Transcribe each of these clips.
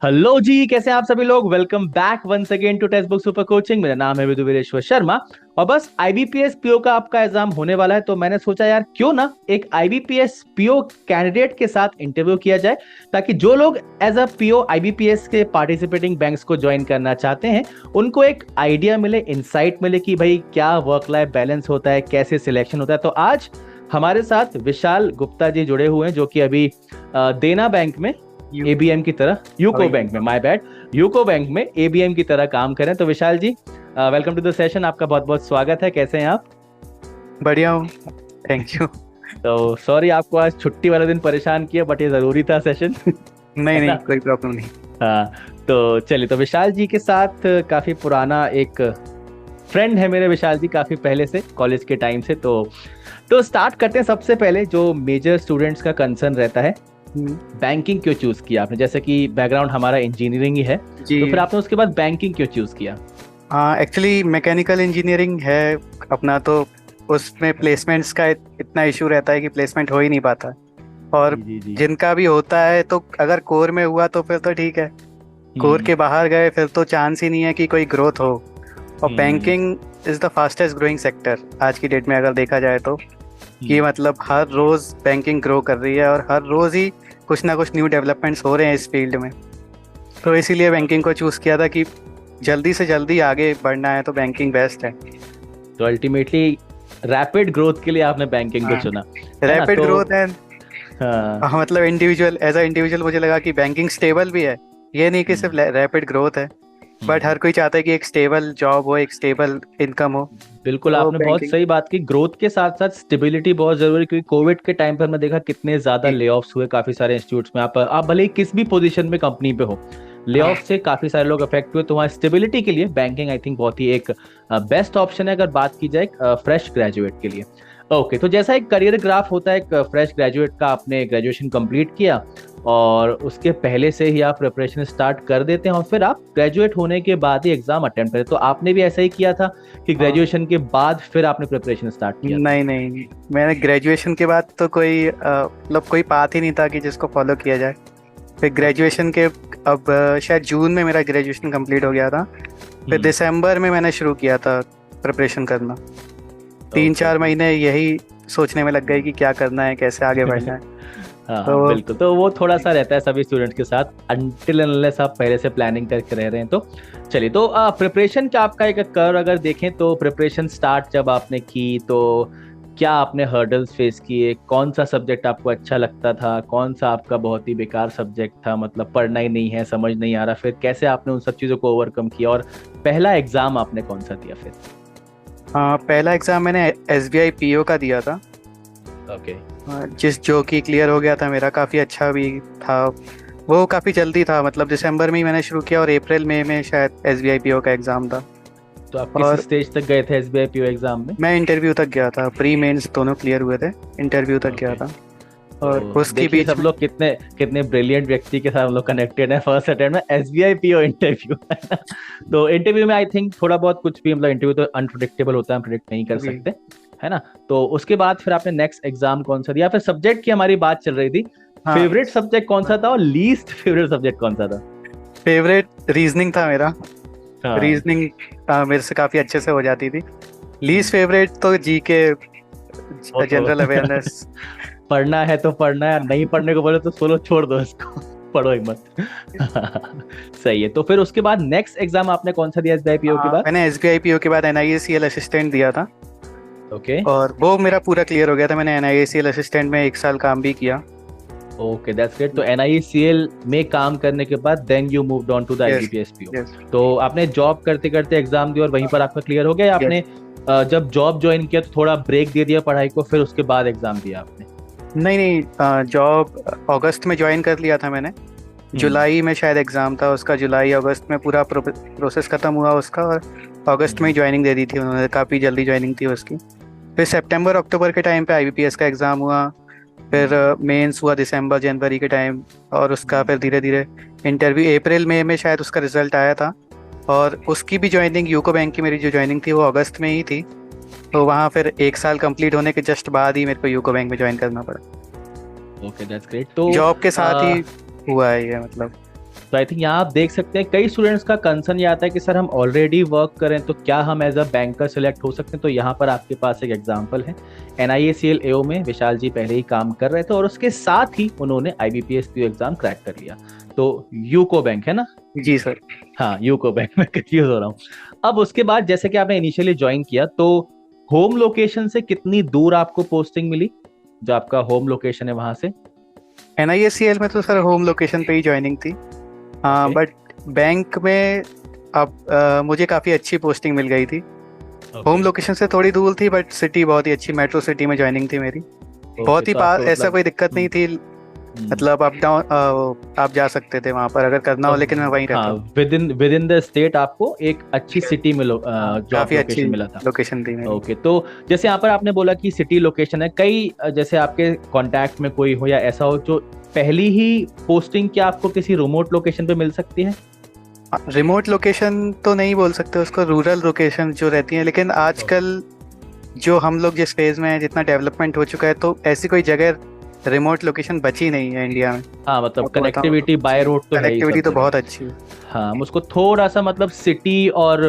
Hello जी, कैसे हैं आप सभी लोग। Welcome back once again to Testbook super coaching. मेरा नाम है विदुवीरेश्वर शर्मा। और बस आईबीपीएस पीओ का आपका एग्जाम होने वाला है, तो मैंने सोचा यार क्यों ना एक आईबीपीएस पीओ कैंडिडेट के साथ इंटरव्यू किया जाए, ताकि जो लोग एज अ पीओ आईबीपीएस के पार्टिसिपेटिंग बैंक्स को ज्वाइन करना चाहते हैं उनको एक आइडिया मिले, इंसाइट मिले कि भाई क्या वर्क लाइफ बैलेंस होता है, कैसे सिलेक्शन होता है। तो आज हमारे साथ विशाल गुप्ता जी जुड़े हुए हैं, जो कि अभी देना बैंक में एबीएम की तरह, यूको बैंक में, माय बैड, यूको बैंक में एबीएम की तरह काम करें। तो विशाल जी, वेलकम टू द सेशन। आपका बहुत बहुत स्वागत है। कैसे हैं आप? बढ़िया हूँ। Thank you. तो सॉरी आपको आज छुट्टी वाले दिन परेशान किया, बट ये जरूरी था सेशन। नहीं है नहीं, ना? कोई प्रॉब्लम नहीं। हाँ। तो चलिए, तो विशाल जी के साथ काफी पुराना एक फ्रेंड है मेरे, विशाल जी, काफी पहले से, कॉलेज के टाइम से। तो स्टार्ट करते हैं। सबसे पहले जो मेजर स्टूडेंट्स का कंसर्न रहता है, बैंकिंग क्यों चूज किया आपने? जैसे कि बैकग्राउंड हमारा इंजीनियरिंग ही है, जी। तो फिर आपने उसके बाद बैंकिंग क्यों चूज किया? हाँ, एक्चुअली मैकेनिकल इंजीनियरिंग है अपना, तो उसमें प्लेसमेंट्स का इतना इशू रहता है कि प्लेसमेंट हो ही नहीं पाता। और जी जी जी। जिनका भी होता है तो अगर कोर में हुआ तो फिर तो ठीक है, कोर हम्म के बाहर गए फिर तो चांस ही नहीं है कि कोई ग्रोथ हो। और hmm banking is the fastest growing sector आज की डेट में, अगर देखा जाए तो। कि हम्म। मतलब हर रोज बैंकिंग ग्रो कर रही है और हर रोज ही कुछ ना कुछ न्यू डेवलपमेंट्स हो रहे हैं इस फील्ड में। तो इसीलिए बैंकिंग को चूज किया था कि जल्दी से जल्दी आगे बढ़ना है तो बैंकिंग बेस्ट है। तो अल्टीमेटली रैपिड ग्रोथ के लिए आपने बैंकिंग को हाँ, चुना, है ना? रैपिड तो ग्रोथ है। हाँ। मतलब इंडिविजुअल, एज अ इंडिविजुअल मुझे लगा कि बैंकिंग स्टेबल भी है। ये नहीं कि सिर्फ हम्म रैपिड ग्रोथ है, बट हम्म। हर कोई चाहता है कि एक स्टेबल जॉब हो, एक स्टेबल इनकम हो। बिल्कुल, तो आपने बहुत बैंकिंग। सही बात की। ग्रोथ के साथ साथ स्टेबिलिटी बहुत जरूरी है, क्योंकि कोविड के टाइम पर मैं देखा कितने ज्यादा जी। लेऑफ्स हुए काफी सारे इंस्टीट्यूट्स में। आप भले ही किस भी पोजीशन में कंपनी पे हो, हाँ लेऑफ से काफी सारे लोग अफेक्ट हुए। तो वहाँ स्टेबिलिटी के लिए बैंकिंग आई थिंक बहुत ही एक बेस्ट ऑप्शन है, अगर बात की जाए फ्रेश ग्रेजुएट के लिए। ओके, तो जैसा एक करियर ग्राफ होता है एक फ्रेश ग्रेजुएट का, आपने ग्रेजुएशन कंप्लीट किया और उसके पहले से ही आप प्रिपरेशन स्टार्ट कर देते हैं और फिर आप ग्रेजुएट होने के बाद ही एग्जाम अटेम्प्ट करें। तो आपने भी ऐसा ही किया था कि हाँ। ग्रेजुएशन के बाद फिर आपने प्रिपरेशन स्टार्ट किया था? नहीं नहीं, मैंने ग्रेजुएशन के बाद तो कोई मतलब कोई पाथ ही नहीं था कि जिसको फॉलो किया जाए। फिर ग्रेजुएशन के अब शायद जून में मेरा ग्रेजुएशन कंप्लीट हो गया था। फिर हम्म। दिसंबर में मैंने शुरू किया था प्रिपरेशन करना। तीन ओके। चार महीने यही सोचने में लग गए कि क्या करना है, कैसे आगे बढ़ना है। हाँ हाँ, तो बिल्कुल। तो वो थोड़ा सा रहता है सभी स्टूडेंट्स के साथ, अनटिल अनलेस आप पहले से प्लानिंग करके रह रहे हैं। तो चलिए, तो प्रिपरेशन का आपका एक कर अगर देखें, तो प्रिपरेशन स्टार्ट जब आपने की तो क्या आपने हर्डल्स फेस किए? कौन सा सब्जेक्ट आपको अच्छा लगता था, कौन सा आपका बहुत ही बेकार सब्जेक्ट था, मतलब पढ़ना ही नहीं है, समझ नहीं आ रहा? फिर कैसे आपने उन सब चीज़ों को ओवरकम किया, और पहला एग्जाम आपने कौन सा दिया फिर? हाँ, पहला एग्ज़ाम मैंने एसबीआई पीओ का दिया था। ओके। जिस जो कि क्लियर हो गया था मेरा, काफ़ी अच्छा भी था। वो काफ़ी जल्दी था, मतलब दिसंबर में ही मैंने शुरू किया और अप्रैल मई में शायद एसबीआई पीओ का एग्ज़ाम था। तो आप किस और स्टेज तक गए थे एसबीआई पीओ एग्जाम में? मैं इंटरव्यू तक गया था, प्री मेंस दोनों क्लियर हुए थे, इंटरव्यू तक गया ओके। था। और तो उसके देखिए बीच सब में। लोग कितने कितने ब्रिलियंट व्यक्ति के साथ हम लोग कनेक्टेड हैं फर्स्ट अटेम्प्ट में एसबीआई पीओ इंटरव्यू। तो इंटरव्यू में आई थिंक थोड़ा बहुत कुछ भी, मतलब इंटरव्यू तो अनप्रिडिक्टेबल होता है, हम प्रिडिक्ट नहीं कर जी। सकते, है ना? तो उसके बाद फिर आपने नेक्स्ट एग्जाम कौन सा दिया? फिर सब्जेक्ट की हमारी बात चल रही थी, हाँ, फेवरेट सब्जेक्ट कौन सा था और लीस्ट फेवरेट सब्जेक्ट कौन सा था? फेवरेट रीजनिंग था मेरा। हाँ। रीजनिंग मेरे से काफ़ी अच्छे से हो जाती थी। लीस्ट हम्म, फेवरेट तो जी के, वो तो जनरल अवेयरनेस। पढ़ना है तो पढ़ना है, नहीं पढ़ने को बोले तो सोलो छोड़ दो इसको। पढ़ो ही मत। सही है। तो फिर उसके बाद नेक्स्ट एग्जाम आपने कौन सा दिया एसबीआई पीओ के बाद? मैंने एसबीआई पीओ के बाद एनआईएसीएल असिस्टेंट दिया था। ओके। और वो मेरा पूरा क्लियर हो गया था। मैंने एनआईएसीएल असिस्टेंट में 1 साल काम भी किया। Okay, that's great. तो एनआईसीएल में काम करने के बाद then you moved on to the yes. IBPS PO. Yes. तो आपने जॉब करते करते एग्जाम दिया और वहीं पर आपका क्लियर हो गया, या यस। आपने जब जॉब ज्वाइन किया तो थोड़ा ब्रेक दे दिया पढ़ाई को, फिर उसके बाद एग्जाम दिया आपने? नहीं नहीं, जॉब अगस्त में ज्वाइन कर लिया था मैंने। हम्म जुलाई में शायद एग्ज़ाम था उसका, जुलाई अगस्त में पूरा प्रोसेस ख़त्म हुआ उसका। और अगस्त में ही हम्म ज्वाइनिंग दे दी थी उन्होंने, काफ़ी जल्दी ज्वाइनिंग थी उसकी। फिर सितंबर अक्टूबर के टाइम पे आईबीपीएस का एग्ज़ाम हुआ। फिर मेंस हुआ दिसंबर जनवरी के टाइम। और उसका हम्म। फिर धीरे धीरे इंटरव्यू अप्रैल मई में शायद उसका रिजल्ट आया था। और उसकी भी ज्वाइनिंग, यूको बैंक की मेरी जो ज्वाइनिंग थी वो अगस्त में ही थी। तो वहाँ फिर 1 साल कंप्लीट होने के जस्ट बाद ही मेरे को यूको बैंक में ज्वाइन करना पड़ा। Okay, that's great. तो जॉब के साथ अ, ही हुआ है ये, मतलब। तो आई थिंक यहाँ आप देख सकते हैं कई स्टूडेंट्स का कंसर्न ये आता है कि सर हम ऑलरेडी वर्क करें तो क्या हम एज अ बैंकर सिलेक्ट हो सकते हैं। तो यहाँ पर आपके पास एक एग्जांपल है, NIACL AO में विशाल जी पहले ही काम कर रहे थे और उसके साथ ही उन्होंने IBPS PO एग्जाम क्रैक कर लिया। तो यूको बैंक है ना? जी सर। हाँ, यूको बैंक में कंफ्यूज हो रहा हूँ। अब उसके बाद जैसे कि आपने इनिशियली ज्वाइन किया तो होम लोकेशन से कितनी दूर आपको पोस्टिंग मिली, जो आपका होम लोकेशन है वहां से? NIACL में तो सर होम लोकेशन पे ही ज्वाइनिंग थी। हाँ, Okay. बट बैंक में अब मुझे काफ़ी अच्छी पोस्टिंग मिल गई थी। Home Okay. लोकेशन से थोड़ी दूर थी, बट सिटी बहुत ही अच्छी, मेट्रो सिटी में ज्वाइनिंग थी मेरी। बहुत ही तो पास, आपको ऐसा मतलब कोई दिक्कत नहीं थी। मतलब अप डाउन आप जा सकते थे वहां पर अगर करना हो, लेकिन मैं वहीं रहता हाँ, हूँ। विद इन द स्टेट आपको एक अच्छी सिटी में जॉब काफ़ी अच्छी लोकेशन मिला था। लोकेशन थी मेरी। ओके, तो जैसे यहाँ पर आपने बोला कि सिटी लोकेशन है, कई जैसे आपके कांटेक्ट में कोई हो या ऐसा हो जो पहली ही पोस्टिंग क्या आपको किसी रिमोट लोकेशन पे मिल सकती है? रिमोट लोकेशन तो नहीं बोल सकते उसको, रूरल लोकेशन जो रहती हैं, लेकिन आजकल जो हम लोग जिस फेज में हैं, जितना डेवलपमेंट हो चुका है, तो ऐसी कोई जगह रिमोट लोकेशन बची नहीं है इंडिया में। हाँ, मतलब आपको बताऊं कनेक्टिविटी बाय रोड तो है ही कनेक्टिविटी सब तो जगह। बहुत अच्छी है। हाँ, हम उसको थोड़ा सा मतलब सिटी और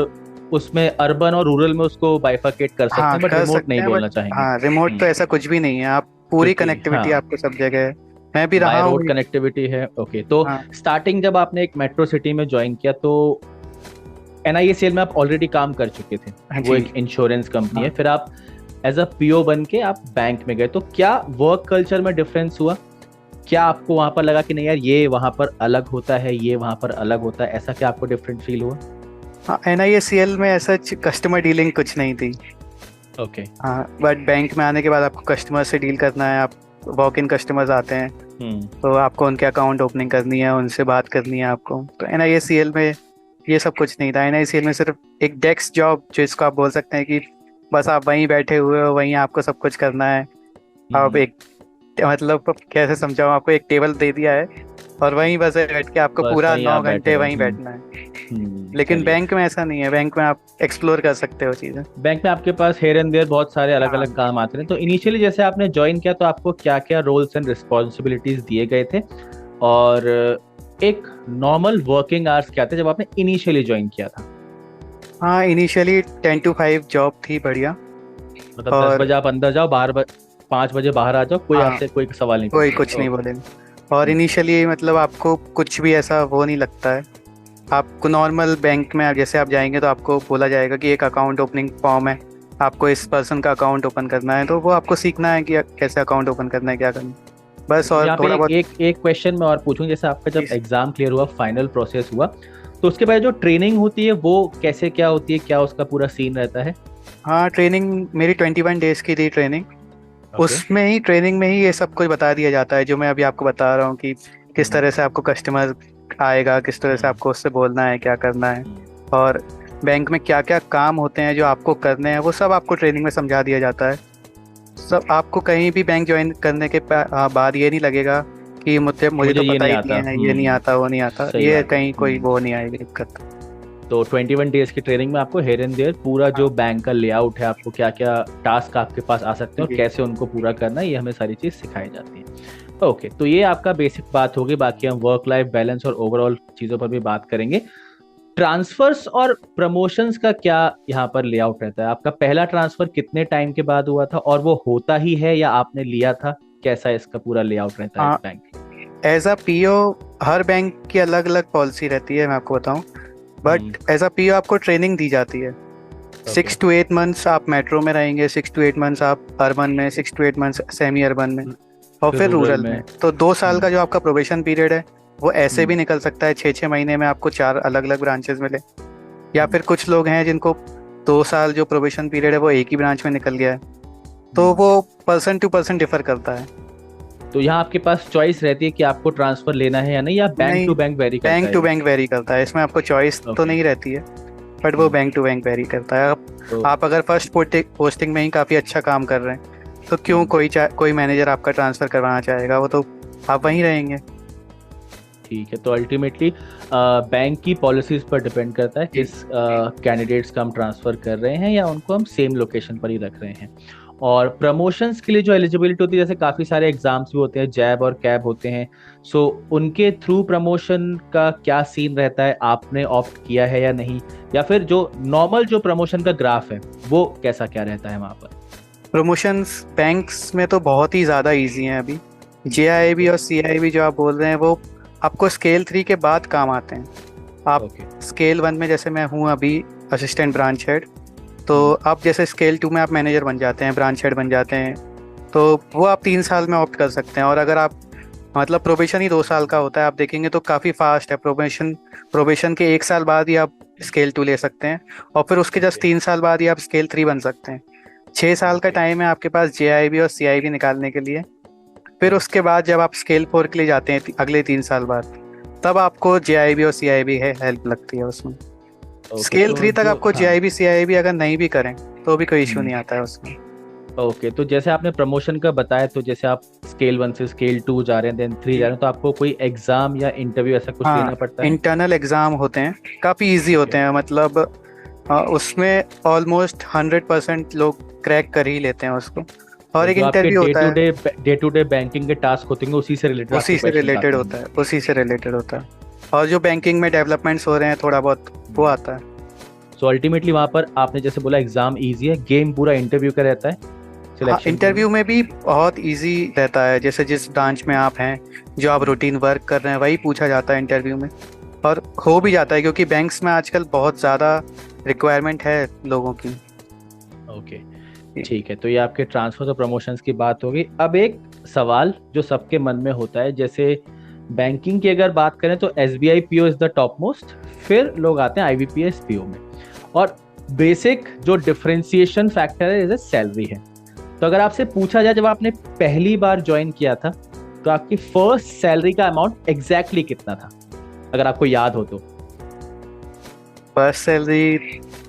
उसमें अर्बन और रूरल में उसको बाइफरकेट कर सकते हाँ हैं, बट कर रिमोट सकते नहीं हैं, बट बोलना चाहेंगे। हाँ रिमोट तो ऐसा कुछ भी नहीं है। आप पूरी क्योंकि कनेक्टिविटी हाँ, आपको सब जगह है। मैं भी बाय रहा हूँ। रोड कनेक्टिविटी है। ओके, तो हाँ स्टार्टिंग जब आपने एक मेट्रो सिटी में ज्वाइन किया तो NIACL में आप ऑलरेडी काम कर चुके थे, हाँ वो जी। एक इंश्योरेंस कंपनी है। हाँ फिर आप एज अ PO बन के आप बैंक में गए, तो क्या वर्क कल्चर में डिफरेंस हुआ? क्या आपको वहां पर लगा कि नहीं यार ये वहां पर अलग होता है, ये वहां पर अलग होता है, ऐसा क्या आपको डिफरेंट फील हुआ? हाँ, NIACL में ऐसा कस्टमर डीलिंग कुछ नहीं थी। ओके। हाँ, बट बैंक में आने के बाद आपको कस्टमर से डील करना है। आप वॉक इन कस्टमर्स आते हैं, तो आपको उनके अकाउंट ओपनिंग करनी है, उनसे बात करनी है आपको। तो NIACL में ये सब कुछ नहीं था। NIACL में सिर्फ एक डेस्क जॉब, जिसको आप बोल सकते हैं कि बस आप वहीं बैठे हुए हो, वहीं आपको सब कुछ करना है। आप एक, मतलब कैसे समझाऊं आपको, एक टेबल दे दिया है और वहीं बस बैठ के आपको बस पूरा वहीं 9 आप बैठे घंटे हो। वहीं बैठना है। लेकिन चलिए, बैंक में ऐसा नहीं है। बैंक में आप एक्सप्लोर कर सकते हो चीज़ें। बैंक में आपके पास हेयर एंड देयर बहुत सारे अलग अलग हाँ, काम आते हैं। तो इनिशियली जैसे आपने ज्वाइन किया तो आपको क्या क्या रोल्स एंड रिस्पॉन्सिबिलिटीज दिए गए थे, और एक नॉर्मल वर्किंग आवर्स क्या थे जब आपने इनिशियली ज्वाइन किया था? हाँ इनिशियली 10 to 5 जॉब थी, बढ़िया। मतलब 10 और बजे आप अंदर जाओ, 5 बजे बाहर आ जाओ, कोई हाँ, आपसे कोई सवाल नहीं कोई पूछेगा। कुछ नहीं ओके। बोलेंगे। और इनिशियली मतलब आपको कुछ भी ऐसा वो नहीं लगता है। आपको नॉर्मल बैंक में जैसे आप जाएंगे तो आपको बोला जाएगा कि एक अकाउंट ओपनिंग फॉर्म है, आपको इस पर्सन का अकाउंट ओपन करना है। तो वो आपको सीखना है कि कैसे अकाउंट ओपन करना है, क्या करना है, बस। और यहाँ पे थोड़ा एक बहुत एक एक क्वेश्चन मैं और पूछूं, जैसे आपका जब इस, एग्जाम क्लियर हुआ, फाइनल प्रोसेस हुआ, तो उसके बाद जो ट्रेनिंग होती है वो कैसे क्या होती है, क्या उसका पूरा सीन रहता है? हाँ ट्रेनिंग मेरी 21 डेज की थी ट्रेनिंग। ओके। उसमें ही, ट्रेनिंग में ही ये सब कुछ बता दिया जाता है जो मैं अभी आपको बता रहा हूँ, कि किस तरह से आपको कस्टमर आएगा, किस तरह से आपको उससे बोलना है, क्या करना है, और बैंक में क्या क्या काम होते हैं जो आपको करने हैं, वो सब आपको ट्रेनिंग में समझा दिया जाता है। सब आपको कहीं भी बैंक ज्वाइन करने के बाद ये नहीं लगेगा कि मुझे मुझे तो मुझे ये पता नहीं ही आता। नहीं है, ये नहीं आता, वो नहीं आता। सही ये बात है। कहीं कोई वो नहीं आएगी दिक्कत। तो 21 डेज की ट्रेनिंग में आपको हेयर एंड देयर पूरा जो हाँ बैंक का लेआउट है, आपको क्या क्या टास्क आपके पास आ सकते हैं और जी। कैसे उनको पूरा करना है, ये हमें सारी चीज सिखाई जाती है। ओके, तो ये आपका बेसिक बात होगी। बाकी हम वर्क लाइफ बैलेंस और ओवरऑल चीजों पर भी बात करेंगे। ट्रांसफर्स और प्रमोशंस का क्या यहाँ पर लेआउट रहता है? आपका पहला ट्रांसफर कितने टाइम के बाद हुआ था, और वो होता ही है या आपने लिया था? कैसा इसका पूरा लेआउट रहता है बैंक? एज अ PO हर बैंक की अलग अलग पॉलिसी रहती है, मैं आपको बताऊं। बट एज अ PO आपको ट्रेनिंग दी जाती है। 6 to 8 मंथ्स आप मेट्रो में रहेंगे, 6 to 8 मंथ्स आप अर्बन में, 6 to 8 मंथ्स सेमी अर्बन में, और फिर रूरल में। तो 2 साल का जो आपका प्रोबेशन पीरियड है, वो ऐसे भी निकल सकता है। 6-6 महीने में आपको 4 अलग अलग ब्रांचेस मिले। या फिर कुछ लोग हैं जिनको 2 साल जो प्रोबेशन पीरियड है वो एक ही ब्रांच में निकल गया है। तो वो पर्सन टू पर्सन डिफर करता है। तो यहाँ आपके पास चॉइस रहती है कि आपको ट्रांसफर लेना है या नहीं, या बैंक नहीं, टू बैंक वेरी करता है? बैंक टू बैंक वेरी करता है। इसमें आपको चॉइस तो नहीं रहती है, बट वो बैंक टू बैंक वेरी करता है। आप अगर फर्स्ट पोस्टिंग में ही काफ़ी अच्छा काम कर रहे हैं, तो क्यों कोई मैनेजर आपका ट्रांसफ़र करवाना चाहेगा? वो तो आप वहीं रहेंगे। ठीक है, तो अल्टीमेटली बैंक की पॉलिसीज पर डिपेंड करता है किस कैंडिडेट्स का हम ट्रांसफर कर रहे हैं या उनको हम सेम लोकेशन पर ही रख रहे हैं। और प्रमोशंस के लिए जो एलिजिबिलिटी होती है, जैसे काफी सारे एग्जाम्स भी होते हैं, जैब और कैब होते हैं, सो उनके थ्रू प्रमोशन का क्या सीन रहता है, आपने ऑप्ट किया है या नहीं, या फिर जो नॉर्मल जो प्रमोशन का ग्राफ है वो कैसा क्या रहता है वहां पर? प्रमोशंस बैंक्स में तो बहुत ही ज़्यादा इजी हैं अभी। JIIB और CIB जो आप बोल रहे हैं वो आपको स्केल 3 के बाद काम आते हैं। आप ओके। स्केल 1 में, जैसे मैं हूँ अभी असिस्टेंट ब्रांच हेड, तो आप जैसे स्केल 2 में आप मैनेजर बन जाते हैं, ब्रांच हेड बन जाते हैं, तो वो आप 3 साल में ऑप्ट कर सकते हैं। और अगर आप मतलब प्रोबेशन ही 2 साल का होता है, आप देखेंगे तो काफ़ी फास्ट है। प्रोबेशन के 1 साल बाद ही आप स्केल 2 ले सकते हैं, और फिर उसके जस्ट 3 साल बाद ही आप स्केल 3 बन सकते हैं। 6 साल का टाइम है आपके पास JIB और CIB निकालने के लिए। फिर उसके बाद जब आप स्केल 4 के लिए जाते हैं अगले 3 साल बाद, तब आपको JIB और CIB है हेल्प लगती है उसमें। स्केल 3 तक आपको JIB CIB अगर नहीं भी करें तो भी कोई इशू नहीं आता है उसमें। ओके, तो जैसे आपने प्रमोशन का बताया, तो जैसे आप स्केल 1 से स्केल 2 जा रहे हैं, देन 3 जा रहे हैं, तो आपको कोई एग्जाम या इंटरव्यू ऐसा कुछ देना पड़ता है? इंटरनल एग्जाम होते हैं, काफ़ी इजी होते हैं, मतलब उसमें ऑलमोस्ट 100% लोग क्रैक कर ही लेते हैं उसको। और एक इंटरव्यू होता है, डे टू डे बैंकिंग के टास्क होते हैं, उसी से रिलेटेड होता है। और जो बैंकिंग में डेवलपमेंट्स हो रहे हैं थोड़ा बहुत वो आता है। सो अल्टीमेटली वहां पर आपने जैसे बोला एग्जाम इजी है, गेम पूरा इंटरव्यू का रहता है। इंटरव्यू में भी बहुत इजी रहता है, जैसे जिस ब्रांच में आप हैं, जो आप रूटीन वर्क कर रहे हैं वही पूछा जाता है इंटरव्यू में, और हो भी जाता है, क्योंकि बैंक्स में आजकल बहुत ज़्यादा रिक्वायरमेंट है लोगों की। ओके, ठीक है। तो ये आपके ट्रांसफर और प्रमोशंस की बात होगी। अब एक सवाल जो सबके मन में होता है, जैसे बैंकिंग की अगर बात करें तो SBI PO is the top most, फिर लोग आते हैं IBPS PO में, और बेसिक जो डिफरेंशिएशन फैक्टर है जैसे सैलरी है। तो अगर आपसे पूछा जाए जब आपने पहली बार ज्वाइन किया था तो आपकी फर्स्ट सैलरी का अमाउंट एग्जैक्टली कितना था, अगर आपको याद हो तो? फर्स्ट सैलरी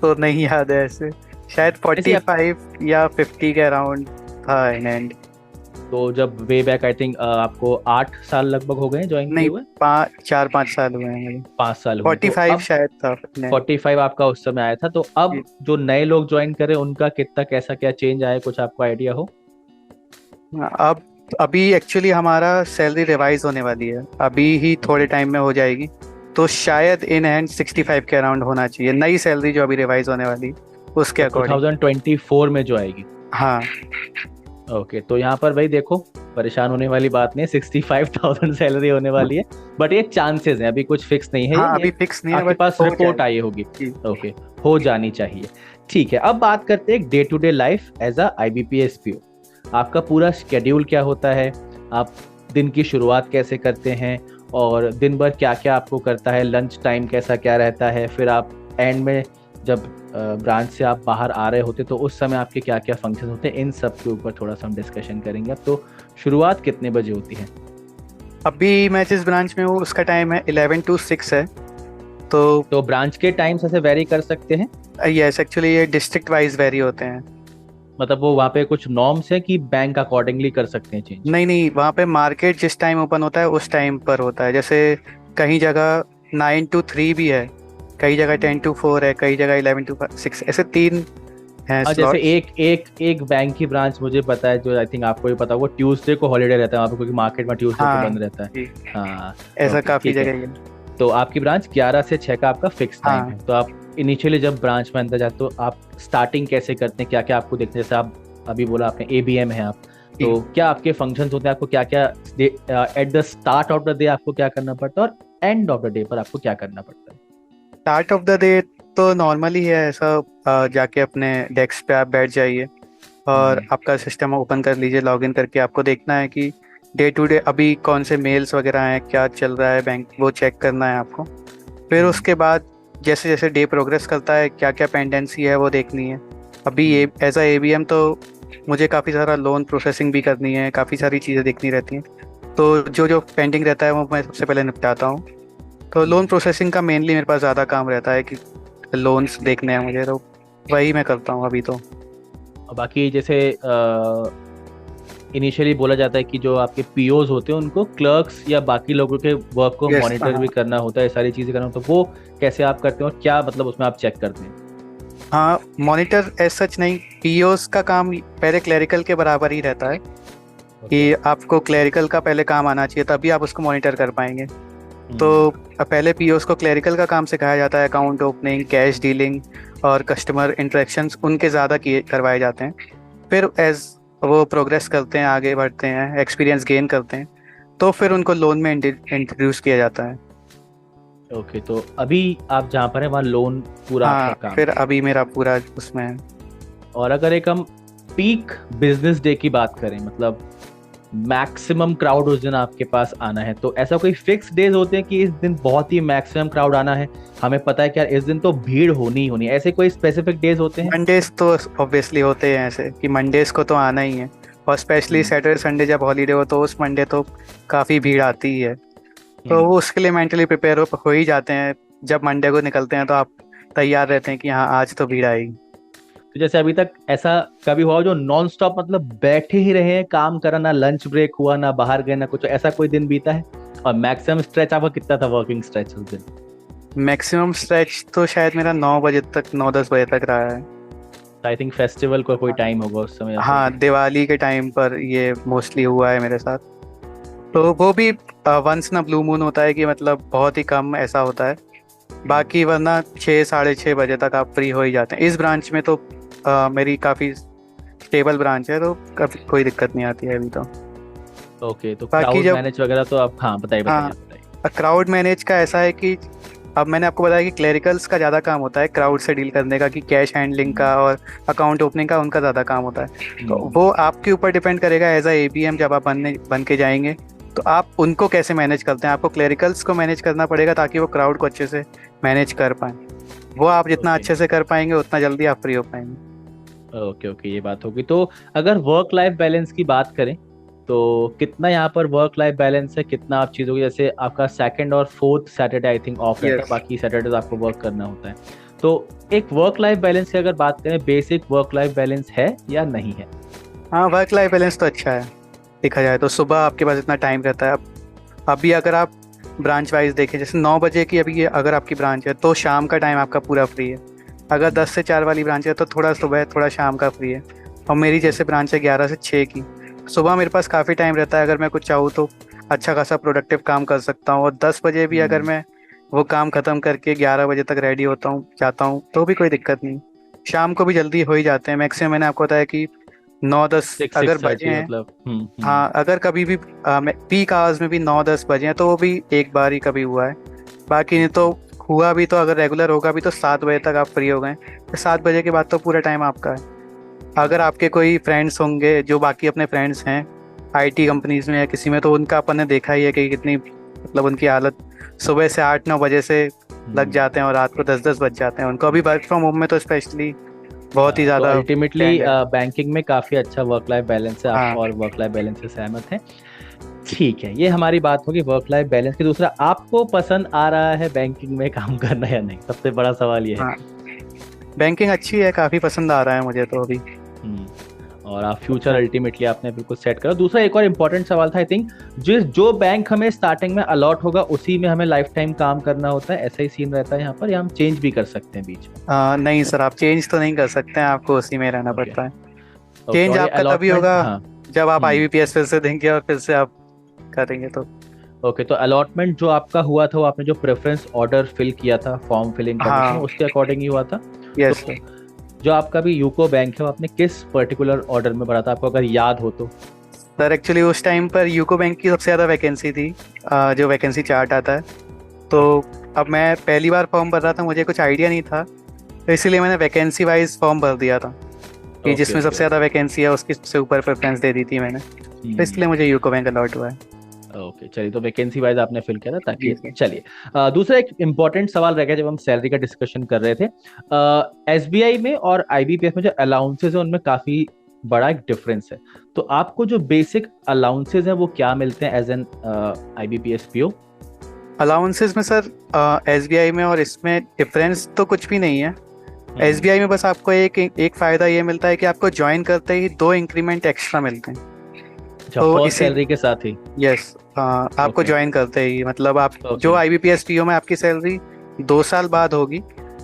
तो नहीं याद है ऐसे, शायद 45 या 50 के अराउंड था इन एंड। तो जब वे बैक आई थिंक आपको 8 साल लगभग हो गए ज्वाइन किए हुए? 4-5 साल हुए हैं मुझे। 5 साल हुए। 45 शायद था। 45 आपका उस समय आया था। तो अब जो नए लोग ज्वाइन करे उनका कितना कैसा क्या चेंज आया, कुछ आपको आइडिया हो? अब अभी एक्चुअली हमारा सैलरी रिवाइज होने वाली है, अभी ही थोड़े टाइम में हो जाएगी, तो शायद इन हैंड 65 के अराउंड होना चाहिए नई सैलरी जो अभी रिवाइज होने वाली उसके अकॉर्डिंग। 2024 में जो आएगी? हाँ। ओके, तो यहाँ पर भाई देखो, परेशान होने वाली बात नहीं, 65,000 सैलरी होने वाली है, बट ये चांसेस हैं, अभी कुछ फिक्स नहीं है। हाँ, अभी फिक्स नहीं है, आपके पास रिपोर्ट आई होगी। ओके, हो जानी चाहिए। ठीक है, अब बात करते हैं day to day life as a IBPS PO। आपका पूरा शेड्यूल क्या होता है, आप दिन की शुरुआत कैसे करते हैं, और दिन भर क्या क्या आपको करता है, लंच टाइम कैसा क्या रहता है, फिर आप एंड में जब ब्रांच से आप बाहर आ रहे होते तो उस समय आपके क्या क्या फंक्शन होते हैं, इन सब के ऊपर थोड़ा सा हम डिस्कशन करेंगे। अब तो शुरुआत कितने बजे होती है? अभी मैं जिस ब्रांच में हूँ उसका टाइम है 11 to 6 है। तो ब्रांच के टाइम ऐसे वेरी कर सकते हैं? यस, एक्चुअली ये डिस्ट्रिक्ट वाइज वेरी होते हैं। मतलब वो वहाँ पे कुछ नॉर्म्स है कि बैंक अकॉर्डिंगली कर सकते हैं चेंज? नहीं, वहाँ पे मार्केट जिस टाइम ओपन होता है उस टाइम पर होता है। जैसे कहीं जगह 9 to 3 भी है, कई जगह 10 to 4 है, कई जगह 11 to 6, ऐसे 3 हैं स्लॉट्स। जैसे एक बैंक की ब्रांच मुझे पता है, जो आई थिंक आपको भी पता होगा, ट्यूसडे को हॉलीडे रहता है वहाँ पे, क्योंकि मार्केट में ट्यूसडे को बंद रहता है। हाँ, ऐसा काफी जगह है। तो आपकी ब्रांच 11 से 6 का आपका फिक्स टाइम है। तो आप इनिशियली जब ब्रांच में अंदर जाते तो आप स्टार्टिंग कैसे करते हैं, क्या क्या आपको देखते हैं? जैसे आप अभी बोला आपने ABM है आप, तो क्या आपके फंक्शंस होते हैं, आपको क्या क्या at the start of the day आपको क्या करना पड़ता है, और एंड ऑफ द डे पर आपको क्या करना पड़ता है? स्टार्ट ऑफ द डे तो नॉर्मली है ऐसा, जाके अपने डेस्क पे आप बैठ जाइए और आपका सिस्टम ओपन कर लीजिए, लॉगिन करके आपको देखना है कि डे टू डे अभी कौन से मेल्स वगैरह हैं, क्या चल रहा है बैंक, वो चेक करना है आपको। फिर उसके बाद जैसे जैसे डे प्रोग्रेस करता है क्या क्या पेंडेंसी है वो देखनी है। अभी ये एज अ ABM तो मुझे काफ़ी सारा लोन प्रोसेसिंग भी करनी है, काफ़ी सारी चीज़ें देखनी रहती हैं, तो जो जो पेंडिंग रहता है वो मैं सबसे पहले निपटाता हूँ। तो लोन प्रोसेसिंग का मेनली मेरे पास ज़्यादा काम रहता है कि लोन्स देखने हैं मुझे, तो वही मैं करता हूँ अभी तो। बाकी जैसे इनिशियली बोला जाता है कि जो आपके POs होते हैं उनको क्लर्क्स या बाकी लोगों के वर्क को मॉनिटर भी करना होता है, सारी चीज़ें करना होता है, तो वो कैसे आप करते हैं और क्या मतलब उसमें आप चेक करते हैं? हाँ, मॉनिटर एज सच नहीं, पीओस का काम पहले क्लरिकल के बराबर ही रहता है कि आपको क्लरिकल का पहले काम आना चाहिए तभी आप उसको मॉनिटर कर पाएंगे। तो पहले पीओस को क्लरिकल का काम सिखाया जाता है, अकाउंट ओपनिंग, कैश डीलिंग और कस्टमर इंटरेक्शंस उनके ज़्यादा किए करवाए जाते हैं। फिर एज वो प्रोग्रेस करते हैं, आगे बढ़ते हैं, एक्सपीरियंस गेन करते हैं, तो फिर उनको लोन में इंट्रोड्यूस किया जाता है। ओके, तो अभी आप जहाँ पर हैं वहाँ लोन पूरा हाँ, आपका काम फिर है। अभी मेरा पूरा उसमें है। और अगर एक हम पीक बिजनेस डे की बात करें, मतलब मैक्सिमम क्राउड उस दिन आपके पास आना है, तो ऐसा कोई फिक्स डेज होते हैं कि इस दिन बहुत ही मैक्सिमम क्राउड आना है, हमें पता है कि यार इस दिन तो भीड़ होनी ही होनी है, ऐसे कोई स्पेसिफिक डेज होते हैं? मंडेज तो ऑब्वियसली होते हैं ऐसे कि मंडेज को तो आना ही है, और स्पेशली सैटरडे संडे जब हॉलीडे हो तो उस मंडे तो काफ़ी भीड़ आती ही है। तो उसके लिए मेंटली प्रिपेयर हो ही जाते हैं। जब मंडे को निकलते हैं तो आप तैयार रहते हैं कि हाँ आज तो भीड़ आएगी। तो जैसे अभी तक ऐसा कभी हुआ जो नॉन स्टॉप मतलब बैठे ही रहे हैं, काम करा, ना लंच ब्रेक हुआ, ना बाहर गए, ना कुछ, ऐसा कोई दिन बीता है? और मैक्सिमम स्ट्रेच आपका कितना था, वर्किंग स्ट्रेच उस दिन? मैक्सिमम स्ट्रेच तो शायद मेरा 9 बजे तक, 9-10 बजे तक रहा है। आई थिंक फेस्टिवल का कोई टाइम होगा उस समय या फिर? हाँ, दिवाली के टाइम पर ये मोस्टली हुआ है मेरे साथ। तो वो भी वंस ना ब्लू मून होता है कि मतलब बहुत ही कम ऐसा होता है, बाकी वरना 6-6:30 बजे तक आप फ्री हो ही जाते हैं। इस ब्रांच में तो मेरी काफ़ी स्टेबल ब्रांच है, तो कभी कोई दिक्कत नहीं आती है अभी तो। ओके, तो बाकी क्राउड जब मैनेज वगैरह तो आप, हाँ बताइए हाँ, बताइए बताइए। क्राउड मैनेज का ऐसा है कि अब मैंने आपको बताया कि क्लेरिकल्स का ज़्यादा काम होता है क्राउड से डील करने का, कि कैश हैंडलिंग का और अकाउंट ओपनिंग का उनका ज़्यादा काम होता है। तो वो आपके ऊपर डिपेंड करेगा एज अ एपीएम, जब आप बन के जाएंगे तो आप उनको कैसे मैनेज करते हैं। आपको क्लेरिकल्स को मैनेज करना पड़ेगा ताकि वो क्राउड को अच्छे से मैनेज कर पाए। वो आप जितना ओके अच्छे से कर पाएंगे उतना जल्दी आप फ्री हो पाएंगे। ओके ओके, ये बात होगी। तो अगर वर्क लाइफ बैलेंस की बात करें तो कितना यहाँ पर वर्क लाइफ बैलेंस है, कितना आप चीज़ों की, जैसे आपका सेकंड और fourth Saturday I think of रहता है, यस। बाकी सैटरडे आपको वर्क करना होता है। तो एक वर्क लाइफ बैलेंस की अगर बात करें, बेसिक वर्क लाइफ बैलेंस है या नहीं है? हाँ, वर्क लाइफ बैलेंस तो अच्छा है। देखा जाए तो सुबह आपके पास इतना टाइम रहता है। अब अभी अगर आप ब्रांच वाइज देखें, जैसे 9 बजे की अभी ये अगर आपकी ब्रांच है तो शाम का टाइम आपका पूरा फ्री है। अगर 10 से 4 वाली ब्रांच है तो थोड़ा सुबह थोड़ा शाम का फ्री है। और मेरी जैसे ब्रांच है 11 से 6 की, सुबह मेरे पास काफ़ी टाइम रहता है। अगर मैं कुछ चाहूँ तो अच्छा खासा प्रोडक्टिव काम कर सकता हूँ, और 10 बजे भी अगर मैं वो काम ख़त्म करके 11 बजे तक रेडी होता हूँ जाता हूँ तो भी कोई दिक्कत नहीं। शाम को भी जल्दी हो ही जाते हैं। मैक्सिमम मैंने आपको बताया कि 9-10 सिक्स अगर सिक्स बजे थर्टी हैं। मतलब। हाँ, अगर कभी भी पीक आवर्स में भी 9-10 बजे हैं तो वो भी एक बार ही कभी हुआ है। बाकी नहीं तो हुआ भी तो अगर रेगुलर होगा भी तो 7 बजे तक आप फ्री हो गए, तो 7 बजे के बाद तो पूरा टाइम आपका है। अगर आपके कोई फ्रेंड्स होंगे जो बाकी अपने फ्रेंड्स हैं आईटी कंपनीज में या किसी में, तो उनका अपन ने देखा ही है कि कितनी मतलब उनकी हालत सुबह से 8-9 बजे से लग जाते हैं और रात को 10-10 बज जाते हैं। उनको अभी वर्क फ्रॉम होम में तो स्पेशली बहुत ही तो ज़्यादा अल्टीमेटली चैलेंज है। बैंकिंग में काफी अच्छा वर्क लाइफ बैलेंस है, आप हाँ। और वर्क लाइफ बैलेंस से सहमत हैं? ठीक है, ये हमारी बात होगी वर्क लाइफ बैलेंस की। दूसरा, आपको पसंद आ रहा है बैंकिंग में काम करना या नहीं, सबसे बड़ा सवाल ये है। हाँ, बैंकिंग अच्छी है, काफ़ी पसंद आ रहा है मुझे तो अभी। हम्म, और आप फ्यूचर अल्टीमेटली आपने बिल्कुल सेट करा। दूसरा एक और इम्पोर्टेंट सवाल था, आई थिंक जो बैंक हमें स्टार्टिंग में अलॉट होगा उसी में हमें लाइफ टाइम काम करना होता है, ऐसा ही सीन रहता है यहाँ पर, या हम चेंज भी कर सकते हैं बीच में? नहीं सर, आप चेंज तो नहीं कर सकते हैं, आपको उसी में रहना ओके पड़ता है। ओके, चेंज और ये आपका तभी अलॉटमेंट, होगा हाँ। जब आप हम्म आईबीपीएस फिर से देंगे और फिर से आप करेंगे तो। ओके, तो अलॉटमेंट जो आपका हुआ था वो आपने जो प्रेफरेंस ऑर्डर फिल किया था फॉर्म फिलिंग करने समय, हाँ। उसके अकॉर्डिंग ही हुआ था? यस तो सर। जो आपका भी यूको बैंक है वो आपने किस पर्टिकुलर ऑर्डर में भरा था, आपको अगर याद हो तो? सर एक्चुअली उस टाइम पर यूको बैंक की सबसे ज़्यादा वैकेंसी थी, जो वैकेंसी चार्ट आता है। तो अब मैं पहली बार फॉर्म भर रहा था, मुझे कुछ आइडिया नहीं था, तो इसीलिए मैंने वैकेंसी वाइज फॉर्म भर दिया था कि ओके जिसमें सबसे ओके ज़्यादा वैकेंसी है उसकी सबसे ऊपर प्रेफरेंस दे दी थी मैंने, तो इसलिए मुझे यूको बैंक अलॉट हुआ है। ओके, चलिए, तो वैकेंसी वाइज आपने फिल किया था ताकि, जी सर। चलिए। दूसरा एक इम्पोर्टेंट सवाल रह गया जब हम सैलरी का डिस्कशन कर रहे थे। एसबीआई में और आईबीपीएस में जो अलाउंसेस है उनमें काफी बड़ा एक डिफरेंस है। तो आपको जो बेसिक अलाउंसेस है वो क्या मिलते हैं as an IBPS PO? Allowances में सर एसबीआई में और इसमें डिफरेंस तो कुछ भी नहीं है। एसबीआई में बस आपको एक फ़ायदा ये मिलता है कि आपको ज्वाइन करते ही 2 इंक्रीमेंट एक्स्ट्रा मिलते हैं। अच्छा, तो फर्स्ट इसी सैलरी के साथ ही? यस, आपको ओके ज्वाइन करते ही मतलब आप जो ओके। आईबीपीएस पीओ में आपकी सैलरी 2 साल बाद होगी,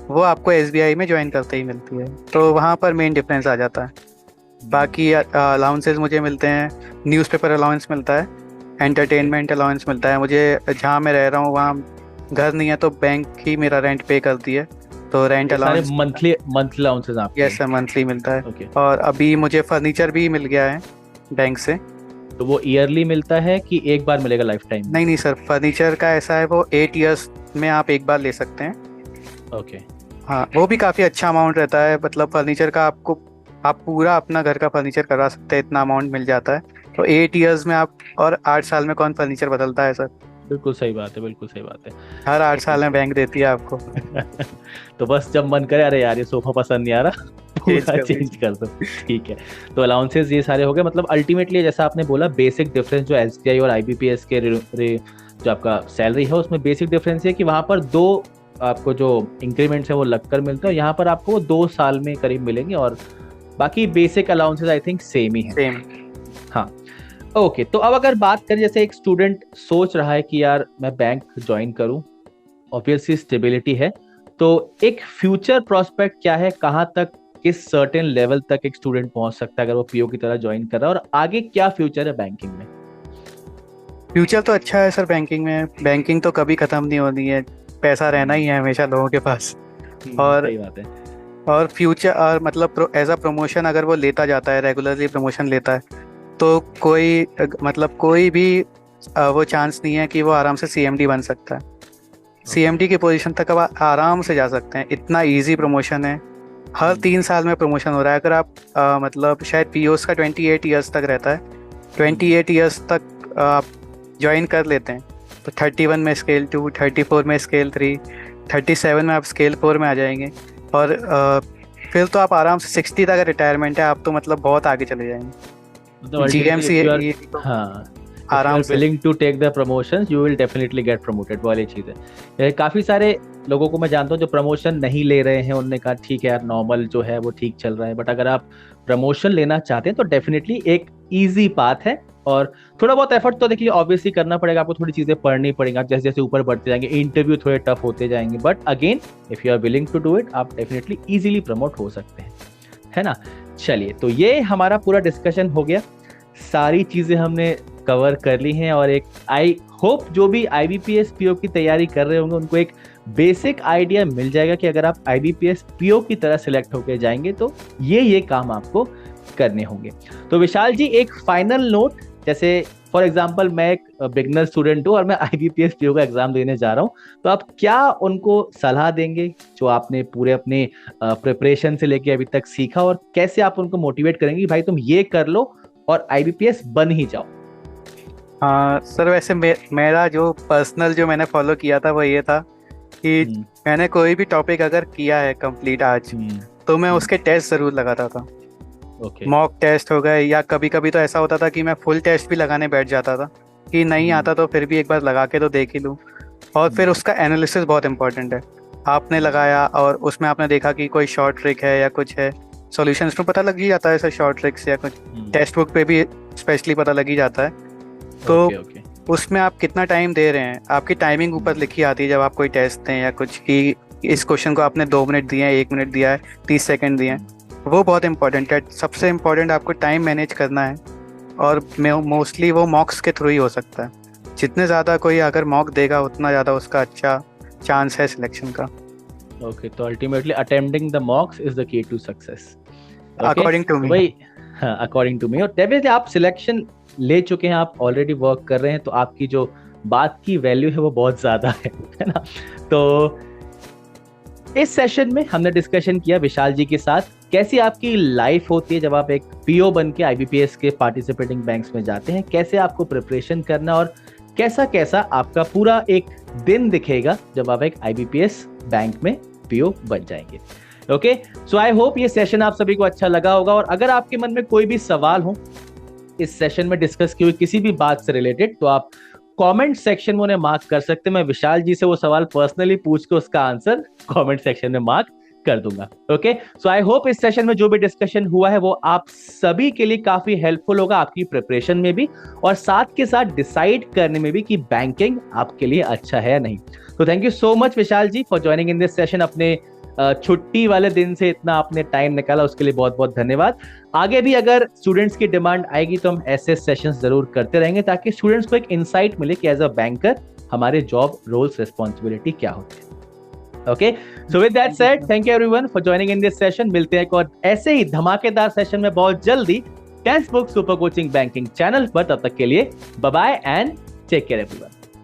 वो आपको एसबीआई में ज्वाइन करते ही मिलती है, तो वहाँ पर मेन डिफरेंस आ जाता है। बाकी अलाउंसेस मुझे मिलते हैं, न्यूज़पेपर अलाउंस मिलता है, एंटरटेनमेंट अलाउंस मिलता है। मुझे जहाँ मैं रह रहा हूँ वहाँ घर नहीं है, तो बैंक ही मेरा रेंट पे करती है, तो रेंट ये सारे अलाउंस। मंथली मंथली अलाउंसेस आपके? यस सर, मंथली मिलता है। ओके। और अभी मुझे फर्नीचर भी मिल गया है बैंक से। तो वो ईयरली मिलता है कि एक बार मिलेगा लाइफ टाइम? नहीं नहीं सर, फर्नीचर का ऐसा है, वो 8 ईयर्स में आप एक बार ले सकते हैं। ओके। हाँ, वो भी काफ़ी अच्छा अमाउंट रहता है, मतलब फर्नीचर का आपको, आप पूरा अपना घर का फर्नीचर करवा सकते हैं, इतना अमाउंट मिल जाता है। तो 8 ईयर्स में आप, और 8 साल में कौन फर्नीचर बदलता है सर? बिल्कुल सही बात है, बिल्कुल सही बात है। हर 8 साल ओके। में बैंक देती है आपको। तो बस जब मन करे, अरे यार ये सोफा पसंद नहीं आ रहा, चेंज पूरा कर चेंज दीजिए। कर दो। ठीक है। तो अलाउंसेस ये सारे हो गए, मतलब अल्टीमेटली जैसा आपने बोला बेसिक डिफरेंस जो एसबीआई और आईबीपीएस के जो आपका सैलरी है उसमें बेसिक डिफरेंस है कि वहां पर दो आपको जो इंक्रीमेंट्स है वो लगकर मिलता है, यहाँ पर आपको वो 2 साल में करीब मिलेंगे, और बाकी basic allowances I think same ही है। सेम। हाँ। ओके, तो अब अगर बात करें, जैसे एक स्टूडेंट सोच रहा है कि यार मैं बैंक ज्वाइन करूं, ऑब्वियसली स्टेबिलिटी है, तो एक फ्यूचर प्रोस्पेक्ट क्या है, कहाँ तक, किस सर्टेन लेवल तक एक स्टूडेंट पहुंच सकता है अगर वो पीओ की तरह ज्वाइन कर रहा है, और आगे क्या फ्यूचर है बैंकिंग में? फ्यूचर तो अच्छा है सर बैंकिंग में, बैंकिंग तो कभी ख़त्म नहीं होनी है, पैसा रहना ही है हमेशा लोगों के पास। और सही बात है। और फ्यूचर, और मतलब एज अ प्रमोशन अगर वो लेता जाता है, रेगुलरली प्रमोशन लेता है, तो कोई मतलब कोई भी वो चांस नहीं है कि वो आराम से सीएमडी बन सकता है। सीएमडी की पोजीशन तक अब आराम से जा सकते हैं, इतना इजी प्रमोशन है। हर 3 साल में प्रमोशन हो रहा है। अगर आप मतलब शायद पीओस का 28 ईयर्स तक रहता है, 28 ईयर्स तक आप ज्वाइन कर लेते हैं, तो 31 में स्केल 2, 34 में स्केल 3, 37 में आप स्केल 4 में आ जाएंगे। और फिर तो आप आराम से 60 तक रिटायरमेंट है, आप तो मतलब बहुत आगे चले जाएंगे। मतलब ultimately GMC if you are, तो हाँ, इफ यू आराम आर से। Willing to take the promotions you will definitely get promoted, वाली चीज है। काफी सारे लोगों को मैं जानता हूँ जो प्रमोशन नहीं ले रहे हैं, उन्होंने कहा ठीक है यार नॉर्मल जो है वो ठीक चल रहा है, बट अगर आप प्रमोशन लेना चाहते हैं तो डेफिनेटली एक इजी पाथ है, और थोड़ा बहुत एफर्ट तो देखिए ऑब्वियसली करना पड़ेगा, आपको थोड़ी चीजें पढ़नी पड़ेंगी, आप जैसे जैसे ऊपर बढ़ते जाएंगे इंटरव्यू थोड़े टफ होते जाएंगे, but again if you are willing to do it आप डेफिनेटली इजीली प्रमोट हो सकते हैं, है ना। चलिए, तो ये हमारा पूरा डिस्कशन हो गया, सारी चीजें हमने कवर कर ली हैं, और एक आई होप जो भी आईबीपीएस पीओ की तैयारी कर रहे होंगे उनको एक बेसिक आइडिया मिल जाएगा कि अगर आप आईबीपीएस पीओ की तरह सिलेक्ट होकर जाएंगे तो ये काम आपको करने होंगे। तो विशाल जी, एक फाइनल नोट, जैसे फॉर एग्जांपल मैं एक बिगनर स्टूडेंट हूँ और मैं आईबीपीएस पीओ का एग्जाम देने जा रहा हूँ, तो आप क्या उनको सलाह देंगे जो आपने पूरे अपने प्रिपरेशन से लेके अभी तक सीखा, और कैसे आप उनको मोटिवेट करेंगे कि भाई तुम ये कर लो और आईबीपीएस बन ही जाओ? हाँ सर, वैसे मेरा जो पर्सनल जो मैंने फॉलो किया था वो ये था कि मैंने कोई भी टॉपिक अगर किया है कंप्लीट आज, तो मैं उसके टेस्ट ज़रूर लगाता था। ओके। मॉक टेस्ट हो गए, या कभी कभी तो ऐसा होता था कि मैं फुल टेस्ट भी लगाने बैठ जाता था, कि नहीं आता तो फिर भी एक बार लगा के तो देख ही लूँ। और फिर उसका एनालिसिस बहुत इंपॉर्टेंट है। आपने लगाया और उसमें आपने देखा कि कोई शॉर्ट ट्रिक है या कुछ है, सॉल्यूशन में पता लग ही जाता है सर, शॉर्ट ट्रिक्स या कुछ टेक्स्ट बुक पे भी स्पेशली पता लग ही जाता है। तो ओके। उसमें आप कितना टाइम दे रहे हैं, आपकी टाइमिंग ऊपर लिखी आती है जब आप कोई टेस्ट दें या कुछ, कि इस क्वेश्चन को आपने 2 मिनट दिए हैं, 1 मिनट दिया है, 30 सेकंड दिए हैं, वो बहुत इंपॉर्टेंट है। सबसे इम्पोर्टेंट आपको टाइम मैनेज करना है, और मोस्टली वो मॉक्स के थ्रू ही हो सकता है। जितने ज़्यादा कोई अगर मॉक देगा उतना ज़्यादा उसका अच्छा चांस है सिलेक्शन का। ओके, तो ultimately attempting the mocks is the key to success, according to me. भाई। हाँ, अकॉर्डिंग टू मी। और डेफिनेटली आप सिलेक्शन ले चुके हैं, आप ऑलरेडी वर्क कर रहे हैं, तो आपकी जो बात की वैल्यू है वो बहुत ज्यादा है ना। तो इस सेशन में हमने डिस्कशन किया विशाल जी के साथ कैसी आपकी लाइफ होती है जब आप एक पीओ बन के आईबीपीएस के पार्टिसिपेटिंग बैंक्स में जाते हैं, कैसे आपको प्रिपरेशन करना, और कैसा कैसा आपका पूरा एक दिन दिखेगा जब आप एक आईबीपीएस बैंक में पीओ बन जाएंगे। ओके, सो आई होप ये सेशन आप सभी को अच्छा लगा होगा, और अगर आपके मन में कोई भी सवाल हो इस सेशन में डिस्कस की हुई किसी भी बात से रिलेटेड, तो आप कमेंट सेक्शन में उन्हें मार्क कर सकते हैं। मैं विशाल जी से वो सवाल पर्सनली पूछ के उसका आंसर कमेंट सेक्शन में मार्क कर दूंगा। ओके, सो आई होप इस सेशन में जो भी डिस्कशन हुआ है वो आप सभी के लिए काफी हेल्पफुल होगा, आपकी प्रिपरेशन में भी और साथ के साथ डिसाइड करने में भी कि बैंकिंग आपके लिए अच्छा है या नहीं। तो thank you so much Vishal ji for joining in this session अपने छुट्टी वाले दिन से इतना आपने टाइम निकाला, उसके लिए बहुत बहुत धन्यवाद। आगे भी अगर स्टूडेंट्स की डिमांड आएगी तो हम ऐसे सेशंस जरूर करते रहेंगे, ताकि स्टूडेंट्स को एक इंसाइट मिले कि एज अ बैंकर हमारे जॉब रोल्स रिस्पॉन्सिबिलिटी क्या होती है। Okay, so with that said, thank you everyone for joining in this session. मिलते हैं एक और ऐसे ही धमाकेदार सेशन में बहुत जल्दी Testbook super coaching banking channel पर। तब तक के लिए bye bye and take care everyone.